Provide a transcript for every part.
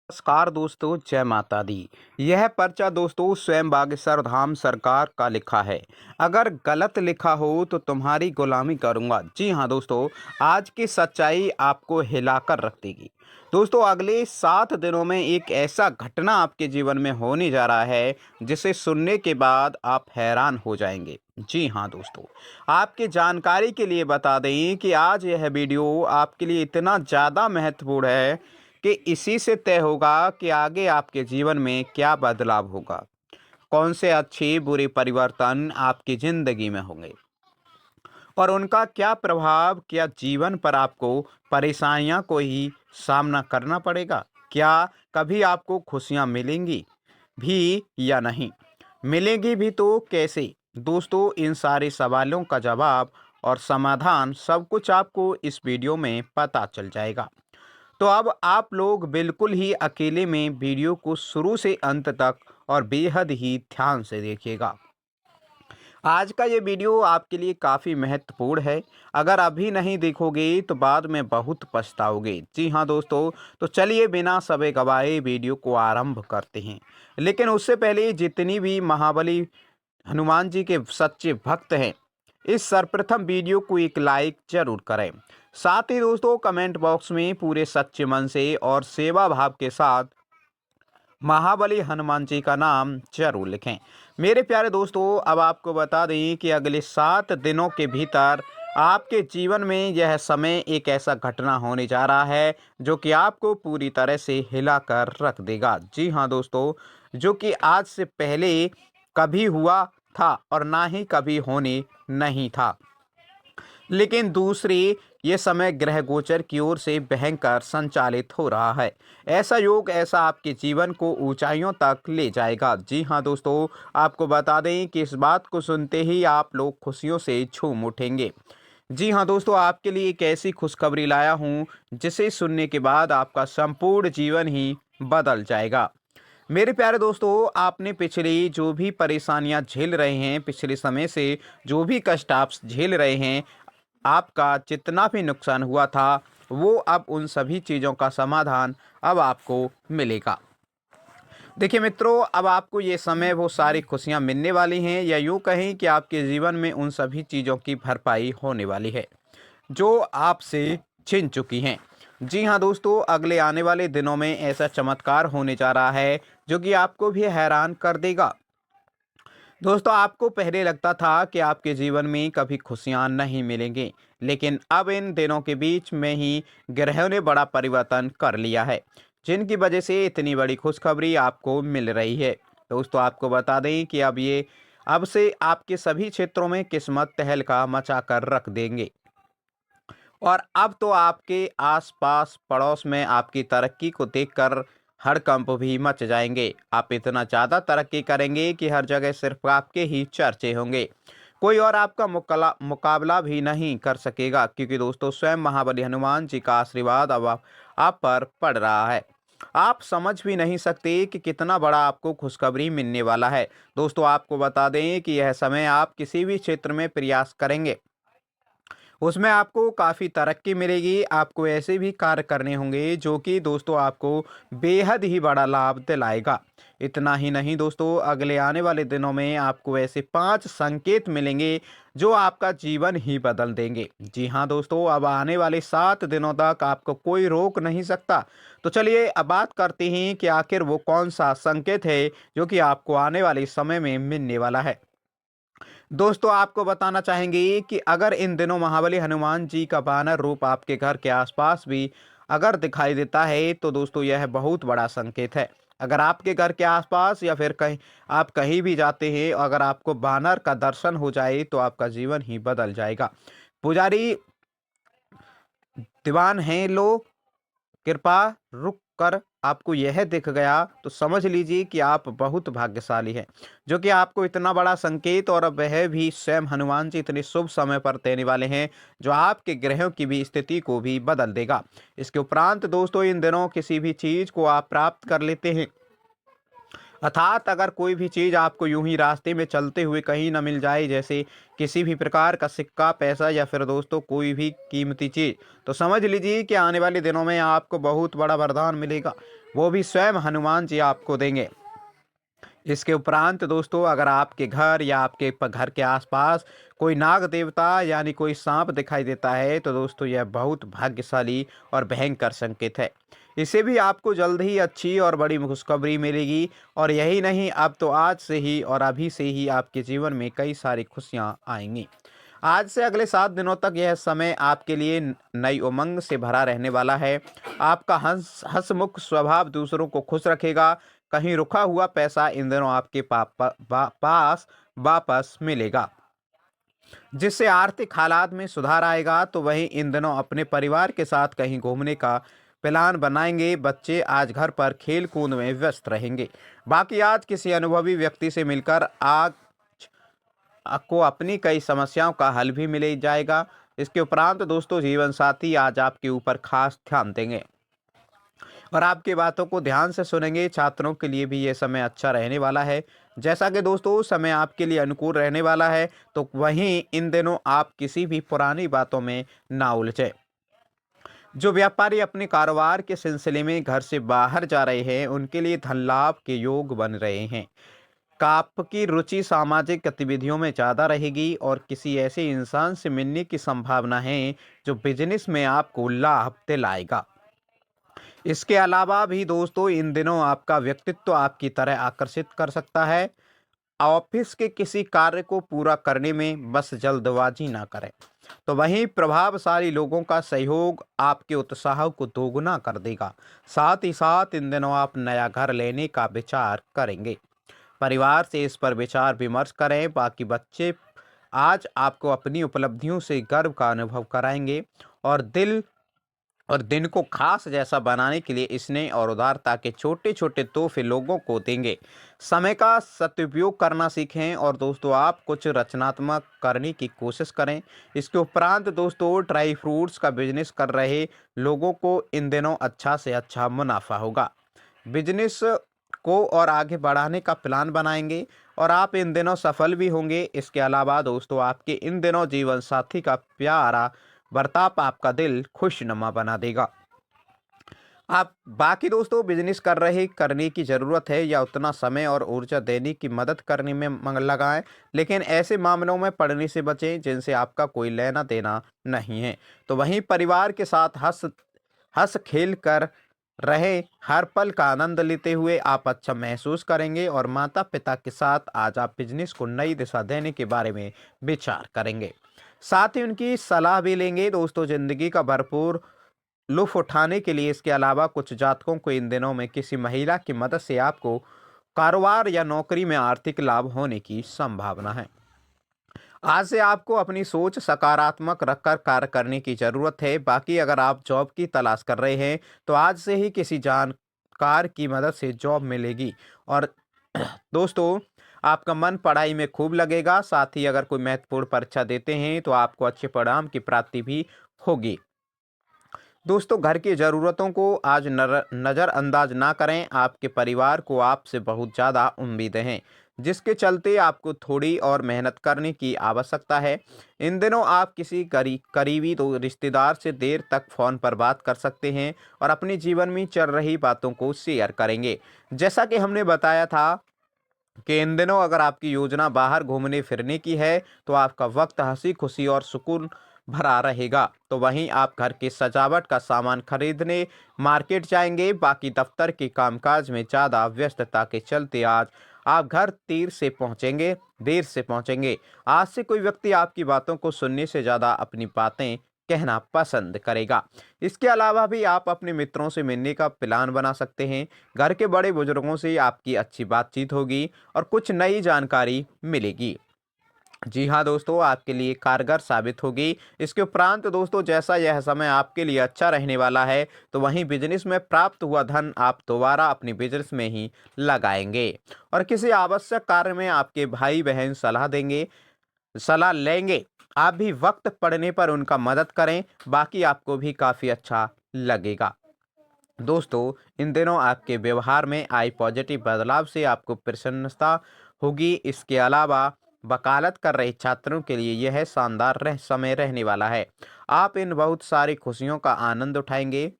नमस्कार दोस्तों, जय माता दी। यह पर्चा दोस्तों स्वयं बागेश्वर धाम सरकार का लिखा है। अगर गलत लिखा हो तो तुम्हारी गुलामी करूंगा। जी हाँ दोस्तों, आज की सच्चाई आपको हिलाकर रख देगी। दोस्तों, अगले 7 दिनों में एक ऐसा घटना आपके जीवन में होने जा रहा है जिसे सुनने के बाद आप हैरान हो जाएंगे। जी हाँ दोस्तों, आपकी जानकारी के लिए बता दें कि आज यह वीडियो आपके लिए इतना ज़्यादा महत्वपूर्ण है कि इसी से तय होगा कि आगे आपके जीवन में क्या बदलाव होगा, कौन से अच्छे बुरे परिवर्तन आपकी ज़िंदगी में होंगे और उनका क्या प्रभाव क्या जीवन पर आपको परेशानियां को ही सामना करना पड़ेगा। क्या कभी आपको खुशियां मिलेंगी भी या नहीं, मिलेंगी भी तो कैसे। दोस्तों, इन सारे सवालों का जवाब और समाधान सब कुछ आपको इस वीडियो में पता चल जाएगा। तो अब आप लोग बिल्कुल ही अकेले में वीडियो को शुरू से अंत तक और बेहद ही ध्यान से देखिएगा। आज का ये वीडियो आपके लिए काफ़ी महत्वपूर्ण है। अगर अभी नहीं देखोगे तो बाद में बहुत पछताओगे। जी हाँ दोस्तों, तो चलिए बिना समय गवाए वीडियो को आरंभ करते हैं। लेकिन उससे पहले जितनी भी महाबली हनुमान जी के सच्चे भक्त हैं, इस सर्वप्रथम वीडियो को एक लाइक जरूर करें। साथ ही दोस्तों, कमेंट बॉक्स में पूरे सच्चे मन से और सेवा भाव के साथ महाबली हनुमान जी का नाम जरूर लिखें। मेरे प्यारे दोस्तों, अब आपको बता दें कि अगले 7 दिनों के भीतर आपके जीवन में यह समय एक ऐसा घटना होने जा रहा है जो कि आपको पूरी तरह से हिलाकर रख देगा। जी हाँ दोस्तों, जो कि आज से पहले कभी हुआ था और ना ही कभी होने नहीं था। लेकिन दूसरी, ये समय ग्रह गोचर की ओर से भयंकर संचालित हो रहा है। ऐसा योग ऐसा आपके जीवन को ऊंचाइयों तक ले जाएगा। जी हाँ दोस्तों, आपको बता दें कि इस बात को सुनते ही आप लोग खुशियों से झूम उठेंगे। जी हाँ दोस्तों, आपके लिए एक ऐसी खुशखबरी लाया हूँ जिसे सुनने के बाद आपका संपूर्ण जीवन ही बदल जाएगा। मेरे प्यारे दोस्तों, आपने पिछली जो भी परेशानियां झेल रहे हैं, पिछले समय से जो भी कष्ट आप झेल रहे हैं, आपका जितना भी नुकसान हुआ था, वो अब उन सभी चीज़ों का समाधान अब आपको मिलेगा। देखिए मित्रों, अब आपको ये समय वो सारी खुशियाँ मिलने वाली हैं, या यूँ कहें कि आपके जीवन में उन सभी चीज़ों की भरपाई होने वाली है जो आपसे छिन चुकी हैं। जी हाँ दोस्तों, अगले आने वाले दिनों में ऐसा चमत्कार होने जा रहा है जो कि आपको भी हैरान कर देगा। दोस्तों, आपको पहले लगता था कि आपके जीवन में कभी खुशियां नहीं मिलेंगी, लेकिन अब इन दिनों के बीच में ही ग्रहों ने बड़ा परिवर्तन कर लिया है, जिनकी वजह से इतनी बड़ी खुशखबरी आपको मिल रही है। दोस्तों, आपको बता दें कि अब से आपके सभी क्षेत्रों में किस्मत तहलका मचा कर रख देंगे और अब तो आपके आसपास पड़ोस में आपकी तरक्की को देखकर हड़कंप भी मच जाएंगे। आप इतना ज़्यादा तरक्की करेंगे कि हर जगह सिर्फ आपके ही चर्चे होंगे। कोई और आपका मुकाबला भी नहीं कर सकेगा, क्योंकि दोस्तों स्वयं महाबली हनुमान जी का आशीर्वाद अब आप पर पड़ रहा है। आप समझ भी नहीं सकते कि कितना बड़ा आपको खुशखबरी मिलने वाला है। दोस्तों, आपको बता दें कि यह समय आप किसी भी क्षेत्र में प्रयास करेंगे उसमें आपको काफ़ी तरक्की मिलेगी। आपको ऐसे भी कार्य करने होंगे जो कि दोस्तों आपको बेहद ही बड़ा लाभ दिलाएगा। इतना ही नहीं दोस्तों, अगले आने वाले दिनों में आपको ऐसे 5 संकेत मिलेंगे जो आपका जीवन ही बदल देंगे। जी हाँ दोस्तों, अब आने वाले 7 दिनों तक आपको कोई रोक नहीं सकता। तो चलिए अब बात करते हैं कि आखिर वो कौन सा संकेत है जो कि आपको आने वाले समय में मिलने वाला है। दोस्तों, आपको बताना चाहेंगे कि अगर इन दिनों महाबली हनुमान जी का वानर रूप आपके घर के आसपास भी अगर दिखाई देता है तो दोस्तों यह बहुत बड़ा संकेत है। अगर आपके घर के आसपास या फिर कहीं आप कहीं भी जाते हैं, अगर आपको वानर का दर्शन हो जाए तो आपका जीवन ही बदल जाएगा। पुजारी दीवान हैं लो, कृपा रुक कर आपको यह दिख गया तो समझ लीजिए कि आप बहुत भाग्यशाली हैं, जो कि आपको इतना बड़ा संकेत और वह भी स्वयं हनुमान जी इतने शुभ समय पर देने वाले हैं जो आपके ग्रहों की भी स्थिति को भी बदल देगा। इसके उपरांत दोस्तों, इन दिनों किसी भी चीज को आप प्राप्त कर लेते हैं, अर्थात अगर कोई भी चीज़ आपको यूं ही रास्ते में चलते हुए कहीं न मिल जाए, जैसे किसी भी प्रकार का सिक्का, पैसा या फिर दोस्तों कोई भी कीमती चीज़, तो समझ लीजिए कि आने वाले दिनों में आपको बहुत बड़ा वरदान मिलेगा। वो भी स्वयं हनुमान जी आपको देंगे। इसके उपरांत दोस्तों, अगर आपके घर या आपके घर के आसपास कोई नाग देवता यानी कोई सांप दिखाई देता है, तो दोस्तों यह बहुत भाग्यशाली और भयंकर संकेत है। इसे भी आपको जल्द ही अच्छी और बड़ी खुशखबरी मिलेगी। और यही नहीं, अब तो आज से ही और अभी से ही आपके जीवन में कई सारी खुशियां आएंगी। आज से अगले 7 दिनों तक यह समय आपके लिए नई उमंग से भरा रहने वाला है। आपका हंसमुख स्वभाव दूसरों को खुश रखेगा। कहीं रुका हुआ पैसा इन दिनों आपके पास वापस मिलेगा, जिससे आर्थिक हालात में सुधार आएगा। तो वहीं इन दिनों अपने परिवार के साथ कहीं घूमने का प्लान बनाएंगे। बच्चे आज घर पर खेल कूद में व्यस्त रहेंगे। बाकी आज किसी अनुभवी व्यक्ति से मिलकर आज आपको अपनी कई समस्याओं का हल भी मिल जाएगा। इसके उपरांत दोस्तों, जीवन साथी आज आपके ऊपर खास ध्यान देंगे और आपकी बातों को ध्यान से सुनेंगे। छात्रों के लिए भी ये समय अच्छा रहने वाला है। जैसा कि दोस्तों समय आपके लिए अनुकूल रहने वाला है, तो वहीं इन दिनों आप किसी भी पुरानी बातों में ना उलझे। जो व्यापारी अपने कारोबार के सिलसिले में घर से बाहर जा रहे हैं, उनके लिए धन लाभ के योग बन रहे हैं। आपकी रुचि सामाजिक गतिविधियों में ज़्यादा रहेगी और किसी ऐसे इंसान से मिलने की संभावना है जो बिजनेस में आपको लाभ दिलाएगा। इसके अलावा भी दोस्तों, इन दिनों आपका व्यक्तित्व आपकी तरह आकर्षित कर सकता है। ऑफिस के किसी कार्य को पूरा करने में बस जल्दबाजी ना करें। तो वहीं प्रभावशाली लोगों का सहयोग आपके उत्साह को दोगुना कर देगा। साथ ही साथ इन दिनों आप नया घर लेने का विचार करेंगे। परिवार से इस पर विचार विमर्श करें। बाकी बच्चे आज आपको अपनी उपलब्धियों से गर्व का अनुभव कराएंगे और दिन को खास जैसा बनाने के लिए स्नेह और उदारता के छोटे छोटे तोहफे लोगों को देंगे। समय का सदुपयोग करना सीखें और दोस्तों आप कुछ रचनात्मक करने की कोशिश करें। इसके उपरांत दोस्तों, ड्राई फ्रूट्स का बिजनेस कर रहे लोगों को इन दिनों अच्छा से अच्छा मुनाफा होगा। बिजनेस को और आगे बढ़ाने का प्लान बनाएंगे और आप इन दिनों सफल भी होंगे। इसके अलावा दोस्तों, आपके इन दिनों जीवन साथी का प्यारा बर्ताव आपका दिल खुशनुमा बना देगा। आप बाकी दोस्तों, बिजनेस करने की ज़रूरत है या उतना समय और ऊर्जा देने की मदद करने में लगाएं, लेकिन ऐसे मामलों में पड़ने से बचें जिनसे आपका कोई लेना देना नहीं है। तो वहीं परिवार के साथ हंस हंस खेल कर रहे हर पल का आनंद लेते हुए आप अच्छा महसूस करेंगे और माता पिता के साथ आज आप बिजनेस को नई दिशा देने के बारे में विचार करेंगे। साथ ही उनकी सलाह भी लेंगे। दोस्तों, जिंदगी का भरपूर लुत्फ उठाने के लिए इसके अलावा कुछ जातकों को इन दिनों में किसी महिला की मदद से आपको कारोबार या नौकरी में आर्थिक लाभ होने की संभावना है। आज से आपको अपनी सोच सकारात्मक रखकर कार्य करने की जरूरत है। बाकी अगर आप जॉब की तलाश कर रहे हैं, तो आज से ही किसी जानकार की मदद से जॉब मिलेगी और दोस्तों, आपका मन पढ़ाई में खूब लगेगा। साथ ही अगर कोई महत्वपूर्ण परीक्षा देते हैं, तो आपको अच्छे परिणाम की प्राप्ति भी होगी। दोस्तों, घर की ज़रूरतों को आज नज़रअंदाज ना करें। आपके परिवार को आपसे बहुत ज़्यादा उम्मीदें हैं, जिसके चलते आपको थोड़ी और मेहनत करने की आवश्यकता है। इन दिनों आप किसी करीबी रिश्तेदार से देर तक फ़ोन पर बात कर सकते हैं और अपने जीवन में चल रही बातों को शेयर करेंगे। जैसा कि हमने बताया था कि इन दिनों अगर आपकी योजना बाहर घूमने फिरने की है, तो आपका वक्त हंसी खुशी और सुकून भरा रहेगा। तो वहीं आप घर की सजावट का सामान खरीदने मार्केट जाएंगे। बाकी दफ्तर के कामकाज में ज़्यादा व्यस्तता के चलते आज आप घर देर से पहुंचेंगे। आज से कोई व्यक्ति आपकी बातों को सुनने से ज़्यादा अपनी बातें कहना पसंद करेगा। इसके अलावा भी आप अपने मित्रों से मिलने का प्लान बना सकते हैं। घर के बड़े बुजुर्गों से आपकी अच्छी बातचीत होगी और कुछ नई जानकारी मिलेगी। जी हाँ दोस्तों, आपके लिए कारगर साबित होगी। इसके उपरांत दोस्तों, जैसा यह समय आपके लिए अच्छा रहने वाला है, तो वहीं बिजनेस में प्राप्त हुआ धन आप दोबारा अपनी बिजनेस में ही लगाएंगे और किसी आवश्यक कार्य में आपके भाई बहन सलाह लेंगे। आप भी वक्त पड़ने पर उनका मदद करें। बाकी आपको भी काफ़ी अच्छा लगेगा। दोस्तों, इन दिनों आपके व्यवहार में आई पॉजिटिव बदलाव से आपको प्रसन्नता होगी। इसके अलावा वकालत कर रहे छात्रों के लिए यह शानदार समय रहने वाला है। आप इन बहुत सारी खुशियों का आनंद उठाएंगे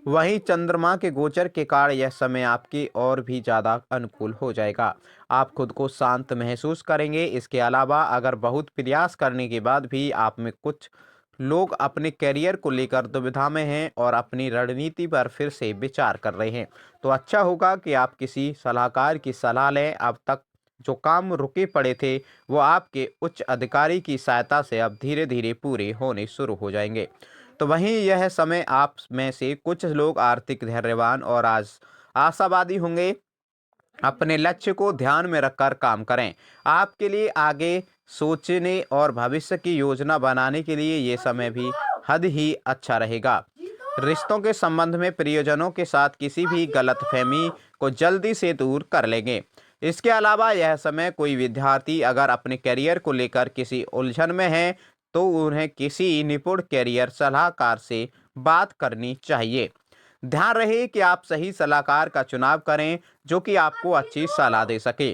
वहीं चंद्रमा के गोचर के कारण यह समय आपके और भी ज़्यादा अनुकूल हो जाएगा। आप खुद को शांत महसूस करेंगे। इसके अलावा अगर बहुत प्रयास करने के बाद भी आप में कुछ लोग अपने करियर को लेकर दुविधा में हैं और अपनी रणनीति पर फिर से विचार कर रहे हैं, तो अच्छा होगा कि आप किसी सलाहकार की सलाह लें। अब तक जो काम रुके पड़े थे वो आपके उच्च अधिकारी की सहायता से अब धीरे धीरे पूरे होने शुरू हो जाएंगे। तो वहीं यह समय आप में से कुछ लोग आर्थिक धैर्यवान और आज आशावादी होंगे। अपने लक्ष्य को ध्यान में रखकर काम करें। आपके लिए आगे सोचने और भविष्य की योजना बनाने के लिए ये समय भी हद ही अच्छा रहेगा। रिश्तों के संबंध में प्रियजनों के साथ किसी भी गलतफहमी को जल्दी से दूर कर लेंगे। इसके अलावा यह समय कोई विद्यार्थी अगर अपने करियर को लेकर किसी उलझन में है तो उन्हें किसी निपुण करियर सलाहकार से बात करनी चाहिए। ध्यान रहे कि आप सही सलाहकार का चुनाव करें जो कि आपको अच्छी सलाह दे सके।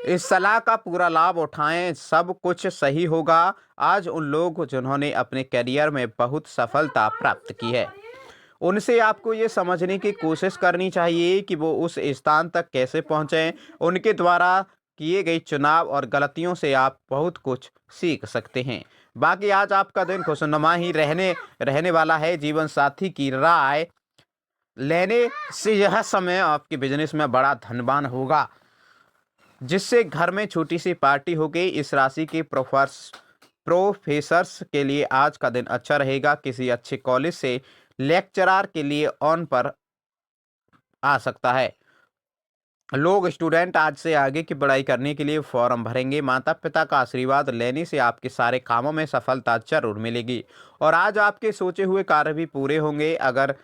इस सलाह का पूरा लाभ उठाएं, सब कुछ सही होगा। आज उन लोग जिन्होंने अपने करियर में बहुत सफलता प्राप्त की है उनसे आपको ये समझने की कोशिश करनी चाहिए कि वो उस स्थान तक कैसे पहुंचे। उनके द्वारा किए गए चुनाव और गलतियों से आप बहुत कुछ सीख सकते हैं। बाकी आज आपका दिन खुशनुमा ही रहने रहने वाला है। जीवन साथी की राय लेने से यह समय आपके बिजनेस में बड़ा धनवान होगा, जिससे घर में छोटी सी पार्टी होगी। इस राशि के प्रोफेसर्स के लिए आज का दिन अच्छा रहेगा। किसी अच्छे कॉलेज से लेक्चरर के लिए ऑन पर आ सकता है। लोग स्टूडेंट आज से आगे की पढ़ाई करने के लिए फॉर्म भरेंगे। माता पिता का आशीर्वाद लेने से आपके सारे कामों में सफलता जरूर मिलेगी और आज आपके सोचे हुए कार्य भी पूरे होंगे। अगर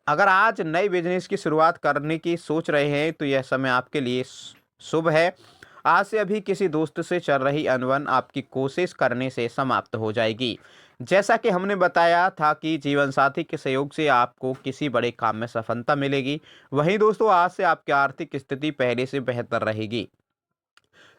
अगर आज नए बिजनेस की शुरुआत करने की सोच रहे हैं तो यह समय आपके लिए शुभ है। आज से अभी किसी दोस्त से चल रही अनबन आपकी कोशिश करने से समाप्त हो जाएगी। जैसा कि हमने बताया था कि जीवन साथी के सहयोग से आपको किसी बड़े काम में सफलता मिलेगी। वहीं दोस्तों आज से आपकी आर्थिक स्थिति पहले से बेहतर रहेगी।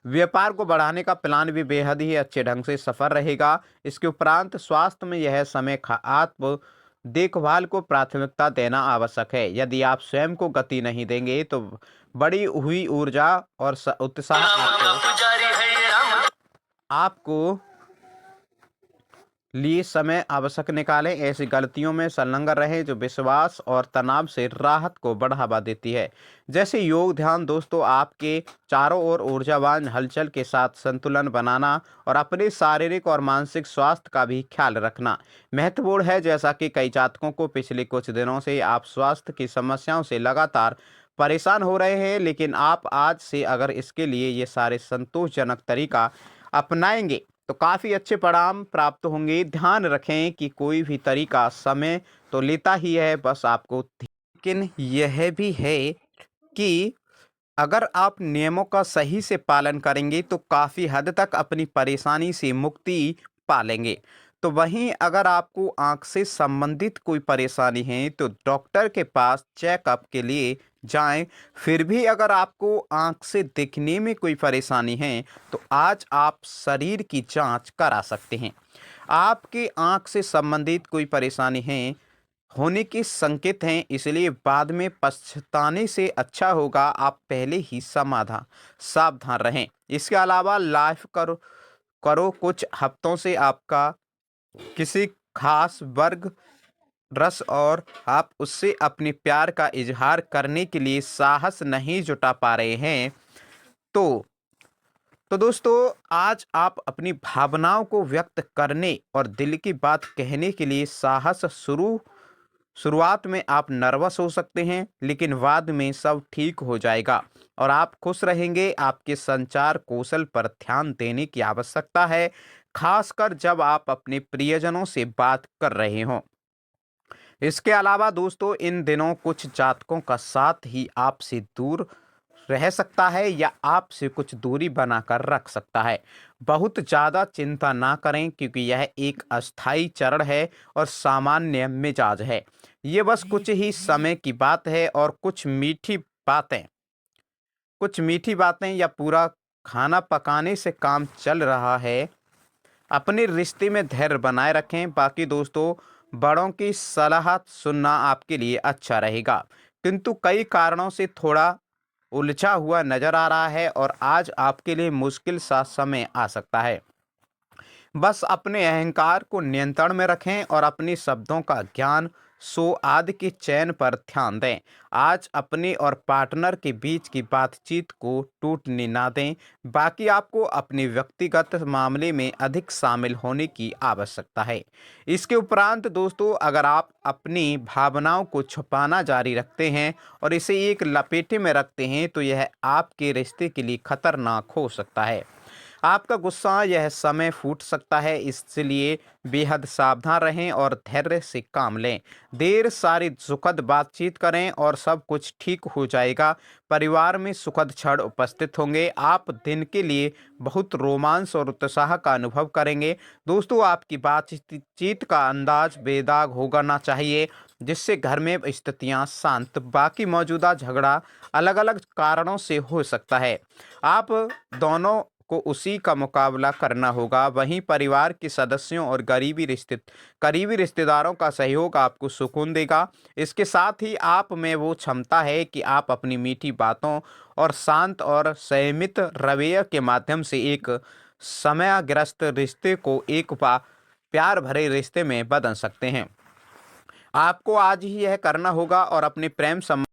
व्यापार को बढ़ाने का प्लान भी बेहद ही अच्छे ढंग से सफल रहेगा। इसके उपरांत स्वास्थ्य में यह समय आत्म देखभाल को प्राथमिकता देना आवश्यक है। यदि आप स्वयं को गति नहीं देंगे तो बड़ी हुई ऊर्जा और उत्साह आपको लिए समय आवश्यक निकालें। ऐसी गलतियों में संलग्न रहें जो विश्वास और तनाव से राहत को बढ़ावा देती है, जैसे योग ध्यान। दोस्तों आपके चारों ओर ऊर्जावान हलचल के साथ संतुलन बनाना और अपने शारीरिक और मानसिक स्वास्थ्य का भी ख्याल रखना महत्वपूर्ण है। जैसा कि कई जातकों को पिछले कुछ दिनों से आप स्वास्थ्य की समस्याओं से लगातार परेशान हो रहे हैं, लेकिन आप आज से अगर इसके लिए ये सारे संतोषजनक तरीका अपनाएंगे तो काफ़ी अच्छे परिणाम प्राप्त होंगे। ध्यान रखें कि कोई भी तरीका समय तो लेता ही है, बस आपको लेकिन यह भी है कि अगर आप नियमों का सही से पालन करेंगे तो काफ़ी हद तक अपनी परेशानी से मुक्ति पा लेंगे। तो वहीं अगर आपको आंख से संबंधित कोई परेशानी है तो डॉक्टर के पास चेकअप के लिए जाएं। फिर भी अगर आपको आंख से दिखने में कोई परेशानी है तो आज आप शरीर की जांच करा सकते हैं। आपके आंख से संबंधित कोई परेशानी है होने के संकेत हैं, इसलिए बाद में पछताने से अच्छा होगा आप पहले ही सावधान रहें। इसके अलावा लाइफ करो करो कुछ हफ्तों से आपका किसी खास वर्ग रस और आप उससे अपने प्यार का इजहार करने के लिए साहस नहीं जुटा पा रहे हैं। तो दोस्तों आज आप अपनी भावनाओं को व्यक्त करने और दिल की बात कहने के लिए साहस शुरुआत में आप नर्वस हो सकते हैं, लेकिन बाद में सब ठीक हो जाएगा और आप खुश रहेंगे। आपके संचार कौशल पर ध्यान देने की आवश्यकता है, खासकर जब आप अपने प्रियजनों से बात कर रहे हों। इसके अलावा दोस्तों इन दिनों कुछ जातकों का साथ ही आपसे दूर रह सकता है या आपसे कुछ दूरी बनाकर रख सकता है। बहुत ज़्यादा चिंता ना करें क्योंकि यह एक अस्थायी चरण है और सामान्य मिजाज है। ये बस कुछ ही समय की बात है और कुछ मीठी बातें या पूरा खाना पकाने से काम चल रहा है। अपने रिश्ते में धैर्य बनाए रखें। बाकी दोस्तों बड़ों की सलाह सुनना आपके लिए अच्छा रहेगा, किंतु कई कारणों से थोड़ा उलझा हुआ नजर आ रहा है और आज आपके लिए मुश्किल सा समय आ सकता है। बस अपने अहंकार को नियंत्रण में रखें और अपने शब्दों का ज्ञान सो आदि के चयन पर ध्यान दें। आज अपने और पार्टनर के बीच की बातचीत को टूटने ना दें। बाकी आपको अपने व्यक्तिगत मामले में अधिक शामिल होने की आवश्यकता है। इसके उपरांत दोस्तों, अगर आप अपनी भावनाओं को छुपाना जारी रखते हैं और इसे एक लपेटे में रखते हैं तो यह आपके रिश्ते के लिए खतरनाक हो सकता है। आपका गुस्सा यह समय फूट सकता है, इसलिए बेहद सावधान रहें और धैर्य से काम लें। देर सारी सुखद बातचीत करें और सब कुछ ठीक हो जाएगा। परिवार में सुखद क्षण उपस्थित होंगे। आप दिन के लिए बहुत रोमांस और उत्साह का अनुभव करेंगे। दोस्तों, आपकी बातचीत का अंदाज बेदाग होना चाहिए, जिससे घर में स्थितियां शांत। बाकी मौजूदा झगड़ा अलग अलग कारणों से हो सकता है। आप दोनों को उसी का मुकाबला करना होगा। वहीं परिवार के सदस्यों और करीबी रिश्तेदारों का सहयोग आपको सुकून देगा। इसके साथ ही आप में वो क्षमता है कि आप अपनी मीठी बातों और शांत और संयमित रवैये के माध्यम से एक समयग्रस्त रिश्ते को एक प्यार भरे रिश्ते में बदल सकते हैं। आपको आज ही यह करना होगा और अपने प्रेम संबंध